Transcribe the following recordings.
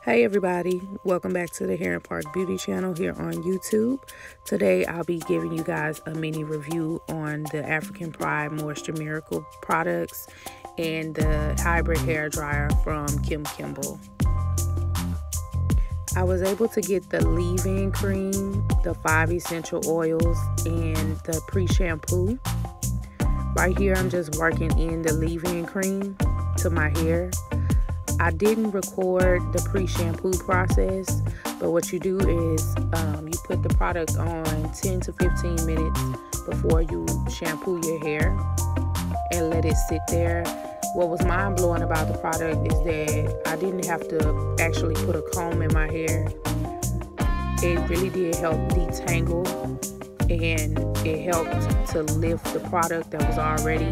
Hey everybody, welcome back to the Hair and Park Beauty channel here on YouTube. Today I'll be giving you guys a mini review on the African Pride Moisture Miracle products and the hybrid hair dryer from Kim Kimble. I was able to get the leave-in cream, the 5 essential oils, and the pre-shampoo. Right here I'm just working in the leave-in cream to my hair. I didn't record the pre-shampoo process, but what you do is you put the product on 10 to 15 minutes before you shampoo your hair and let it sit there. What was mind-blowing about the product is that I didn't have to actually put a comb in my hair. It really did help detangle, and it helped to lift the product that was already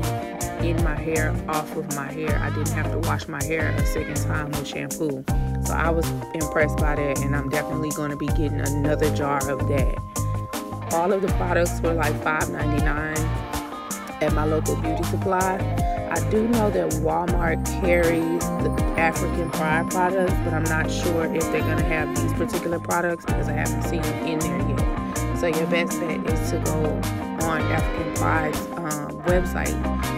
in my hair off of my hair. I didn't have to wash my hair a second time with shampoo. So I was impressed by that, and I'm definitely going to be getting another jar of that. All of the products were like $5.99 at my local beauty supply. I do know that Walmart carries the African Pride products, but I'm not sure if they're going to have these particular products because I haven't seen them in there yet. So your best bet is to go on African Pride's website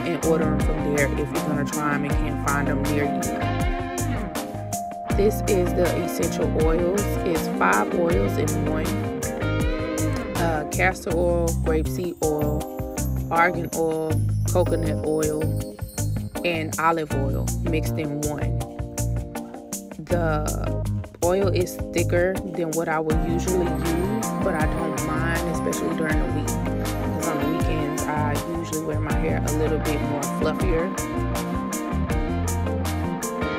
and order them from there if you're going to try them and can't find them near you. This is the essential oils. It's 5 oils in one. Castor oil, grapeseed oil, argan oil, coconut oil, and olive oil mixed in one. The oil is thicker than what I would usually use, but I don't mind, especially during the week. Because on the weekends, I usually wear my hair a little bit more fluffier.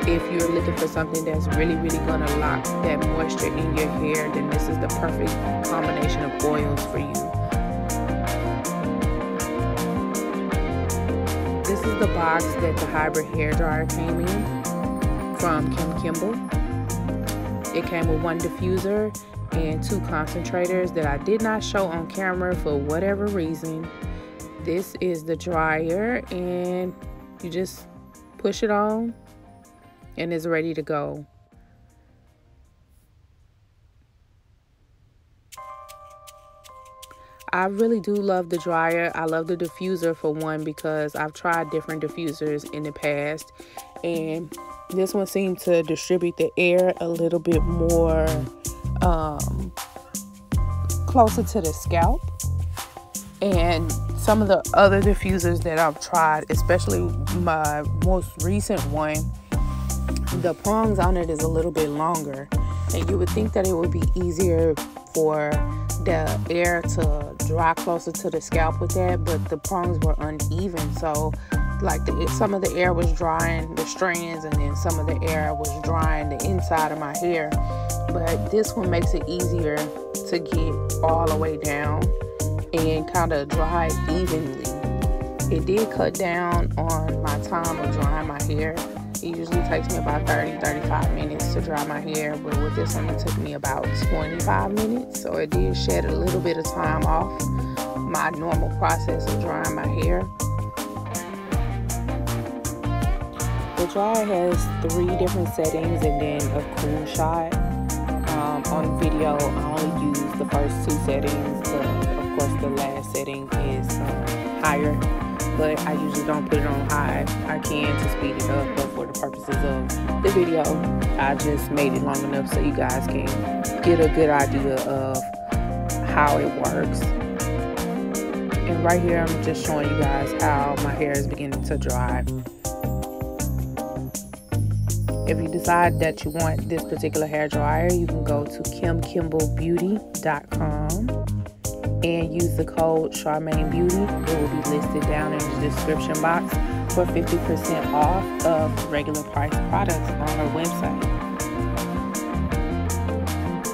If you're looking for something that's really going to lock that moisture in your hair, then this is the perfect combination of oils for you. This is the box that the hybrid hair dryer came in from Kim Kimble. It came with 1 diffuser and 2 concentrators that I did not show on camera for whatever reason. This is the dryer, and you just push it on and it's ready to go. I really do love the dryer. I love the diffuser for one because I've tried different diffusers in the past, and this one seemed to distribute the air a little bit more closer to the scalp. And some of the other diffusers that I've tried, especially my most recent one, the prongs on it is a little bit longer, and you would think that it would be easier for the air to dry closer to the scalp with that, but the prongs were uneven. So like some of the air was drying the strands, and then some of the air was drying the inside of my hair. But this one makes it easier to get all the way down and kind of dry evenly. It did cut down on my time of drying my hair. It usually takes me about 30-35 minutes to dry my hair, but with this one it took me about 25 minutes. So it did shed a little bit of time off my normal process of drying my hair. The dryer has 3 different settings and then a cool shot. On video, I only use the first 2 settings. Of course, the last setting is higher, but I usually don't put it on high. I can to speed it up, but for the purposes of the video, I just made it long enough so you guys can get a good idea of how it works. And right here, I'm just showing you guys how my hair is beginning to dry. If you decide that you want this particular hair dryer, you can go to kimkimblebeauty.com and use the code CharmaineBeauty. It will be listed down in the description box for 50% off of regular price products on our website.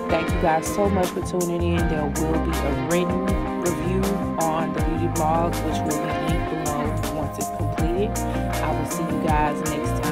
Thank you guys so much for tuning in. There will be a written review on the beauty blogs, which will be linked below once it's completed. I will see you guys next time.